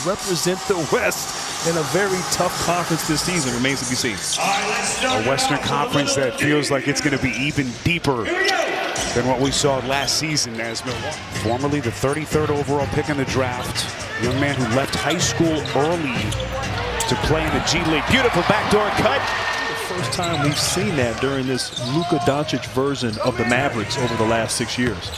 represent the West in a very tough conference this season remains to be seen. A Western Conference that feels like it's going to be even deeper than what we saw last season, as Milwaukee, formerly the 33rd overall pick in the draft, young man who left high school early to play in the G League. Beautiful backdoor cut. The first time we've seen that during this Luka Doncic version of the Mavericks over the last 6 years.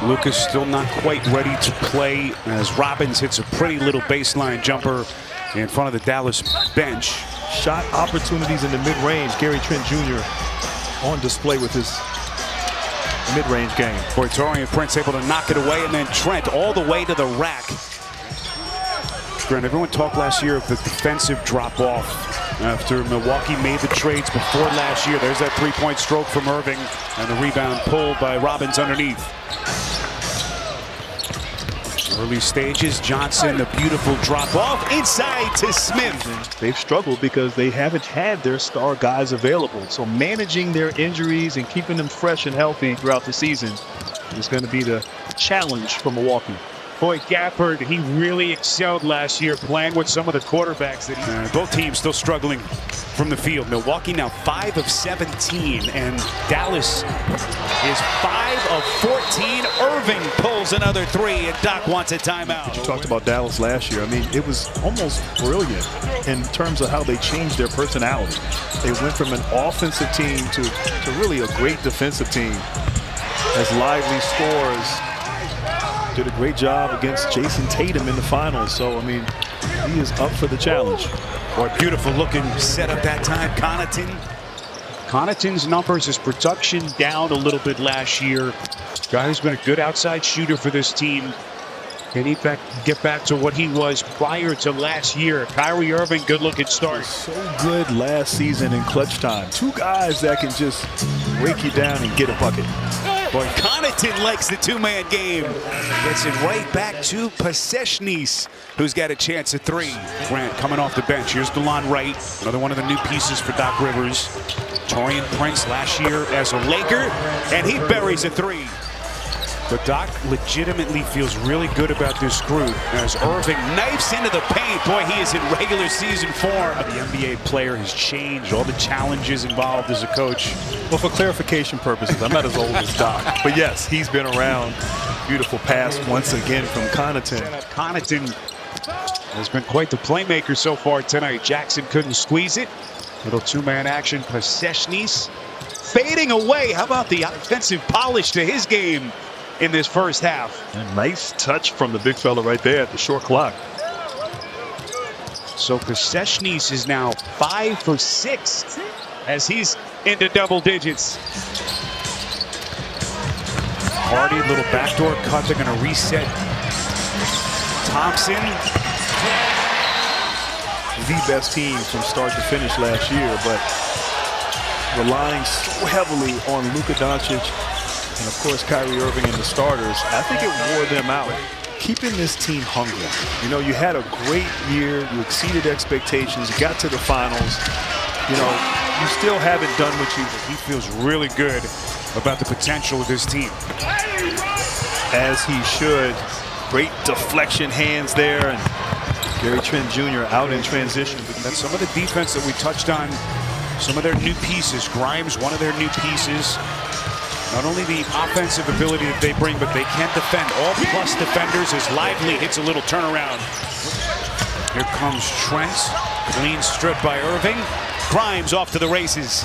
Luka's still not quite ready to play as Robbins hits a pretty little baseline jumper in front of the Dallas bench. Shot opportunities in the mid-range. Gary Trent Jr. on display with his mid-range game. Torian Prince able to knock it away, and then Trent all the way to the rack. Grant, everyone talked last year of the defensive drop-off after Milwaukee made the trades before last year. There's that three-point stroke from Irving, and the rebound pulled by Robbins underneath. Early stages, Johnson, the beautiful drop-off inside to Smith. They've struggled because they haven't had their star guys available. So managing their injuries and keeping them fresh and healthy throughout the season is going to be the challenge for Milwaukee. Boy, Gafford, he really excelled last year playing with some of the quarterbacks that both teams still struggling from the field. Milwaukee now 5 of 17, and Dallas is 5 of 14. Irving pulls another 3, and Doc wants a timeout. You talked about Dallas last year. I mean, it was almost brilliant in terms of how they changed their personality. They went from an offensive team to really a great defensive team. As Lively scores, did a great job against Jason Tatum in the finals. So, I mean, he is up for the challenge. Boy, beautiful looking setup that time. Connaughton's numbers, his production down a little bit last year. Guy who's been a good outside shooter for this team. Can he get back to what he was prior to last year? Kyrie Irving, good looking start. So good last season in clutch time. Two guys that can just break you down and get a bucket. Boy, Connaughton likes the two-man game. Gets it right back to Pasechnis, who's got a chance at 3. Grant coming off the bench. Here's DeLon Wright, another one of the new pieces for Doc Rivers. Torian Prince last year as a Laker, and he buries a 3. But Doc legitimately feels really good about this group as Irving knifes into the paint. Boy, he is in regular season form. The NBA player has changed, all the challenges involved as a coach. Well, for clarification purposes, I'm not as old as Doc. But yes, he's been around. Beautiful pass once again from Connaughton. Connaughton has been quite the playmaker so far tonight. Jackson couldn't squeeze it. Little two-man action. Pasechnis fading away. How about the offensive polish to his game in this first half? A nice touch from the big fella right there at the short clock. So Pasechnis is now 5 for 6 as he's into double digits. Hardy, little backdoor cut. They're going to reset. Thompson. The best team from start to finish last year, but relying so heavily on Luka Doncic and of course Kyrie Irving and the starters, I think it wore them out. Keeping this team hungry. You know, you had a great year, you exceeded expectations, you got to the finals. You know, you still haven't done what you. He feels really good about the potential of this team. As he should. Great deflection hands there, and Gary Trent Jr. out in transition. That's some of the defense that we touched on. Some of their new pieces. Grimes, one of their new pieces. Not only the offensive ability that they bring, but they can defend. All plus defenders as Lively hits a little turnaround. Here comes Trent. Clean strip by Irving. Grimes off to the races.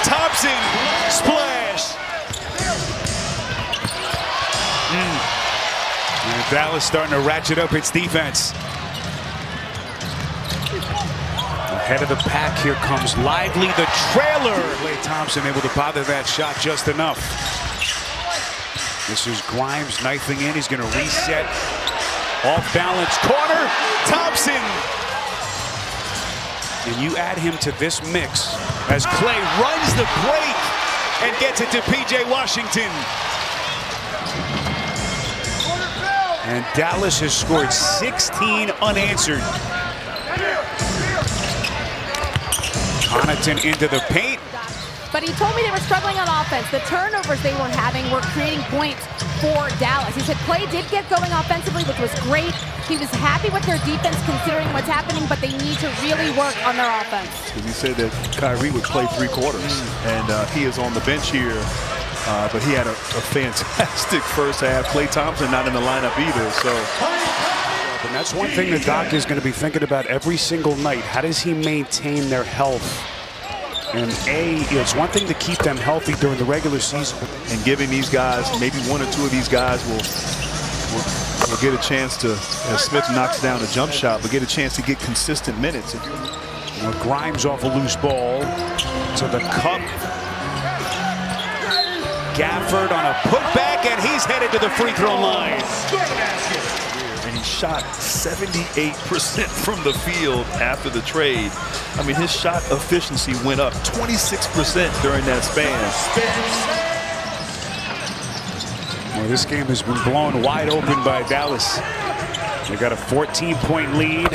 Thompson, splash. And Dallas starting to ratchet up its defense. Ahead of the pack, here comes Lively, the trailer. Klay Thompson able to bother that shot just enough. This is Grimes knifing in. He's going to reset. Off balance corner. Thompson. And you add him to this mix as Klay runs the break and gets it to P.J. Washington. And Dallas has scored 16 unanswered. Connaughton into the paint. But he told me they were struggling on offense. The turnovers they were having were creating points. for Dallas. He said play did get going offensively, which was great. He was happy with their defense considering what's happening, but they need to really work on their offense. He said that Kyrie would play 3 quarters, and he is on the bench here, but he had a fantastic first half. Klay Thompson not in the lineup either, so. And that's one thing that Doc is going to be thinking about every single night. How does he maintain their health? And it's one thing to keep them healthy during the regular season. And giving these guys, maybe 1 or 2 of these guys will get a chance to, as Smith knocks down a jump shot, but get a chance to get consistent minutes. Grimes off a loose ball to the cup. Gafford on a putback, and he's headed to the free throw line. And he shot 78% from the field after the trade. I mean, his shot efficiency went up 26% during that span. Well, this game has been blown wide open by Dallas. They got a 14-point lead.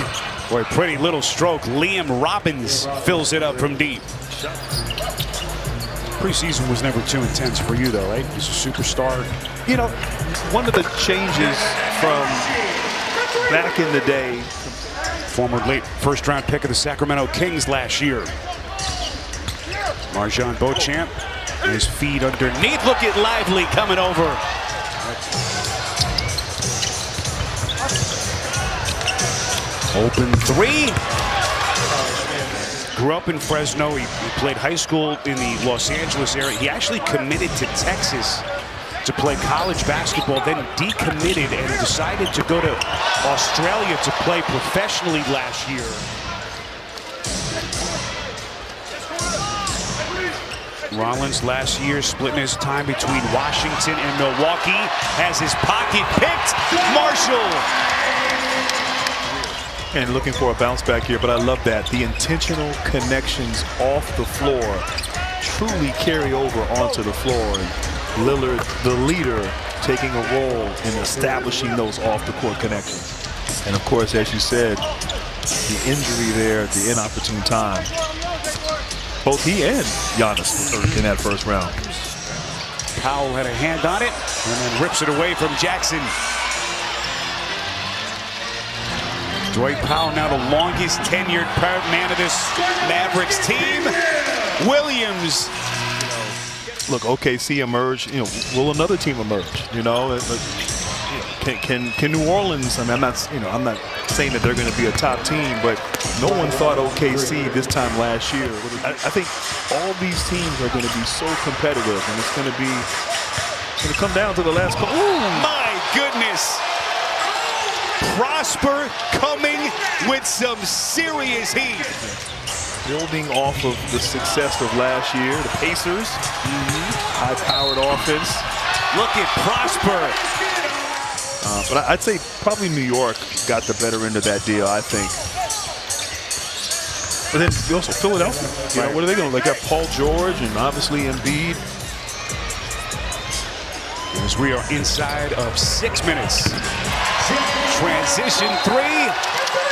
Boy, pretty little stroke. Liam Robbins fills it up from deep. Preseason was never too intense for you, though, right? He's a superstar. You know, one of the changes from back in the day. Former late first-round pick of the Sacramento Kings last year. Marjon Beauchamp, his feet underneath. Look at Lively coming over. Open 3. Grew up in Fresno. He played high school in the Los Angeles area. He actually committed to Texas to play college basketball, then decommitted and decided to go to Australia to play professionally last year. Rollins last year splitting his time between Washington and Milwaukee. Has his pocket picked. Marshall. And looking for a bounce back here, but I love that. The intentional connections off the floor truly carry over onto the floor. And Lillard, the leader, taking a role in establishing those off-the-court connections. And, of course, as you said, the injury there at the inopportune time. Both he and Giannis were hurt in that first round. Powell had a hand on it and then rips it away from Jackson. Dwight Powell now the longest tenured man of this Mavericks team. Williams. Look, OKC emerged. You know, will another team emerge? You know, can New Orleans? I mean, I'm not saying that they're going to be a top team, but no one thought OKC this time last year. I think all these teams are going to be so competitive, and it's going to come down to the last couple. Oh my goodness! Prosper coming with some serious heat. Building off of the success of last year, the Pacers, high-powered offense. Look at Prosper. But I'd say probably New York got the better end of that deal, I think. But then also Philadelphia. You know, what are they going to? They got Paul George and obviously Embiid. As we are inside of 6 minutes. Transition 3.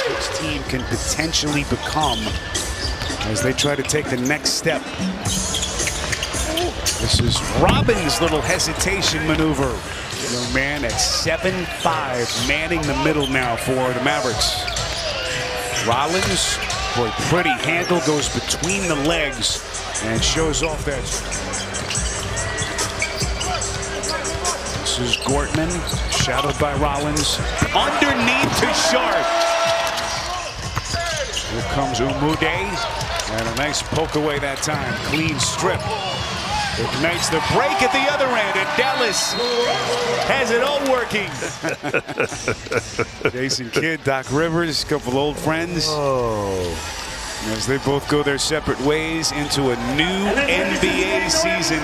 This team can potentially become as they try to take the next step. This is Robbins' little hesitation maneuver. Young man at 7'5", manning the middle now for the Mavericks. Rollins, boy, pretty handle, goes between the legs and shows off that. This is Gortman, shadowed by Rollins. Underneath to Sharp. Here comes Umude. And a nice poke away that time. Clean strip. Ignites the break at the other end. And Dallas has it all working. Jason Kidd, Doc Rivers, a couple old friends. As they both go their separate ways into a new NBA season.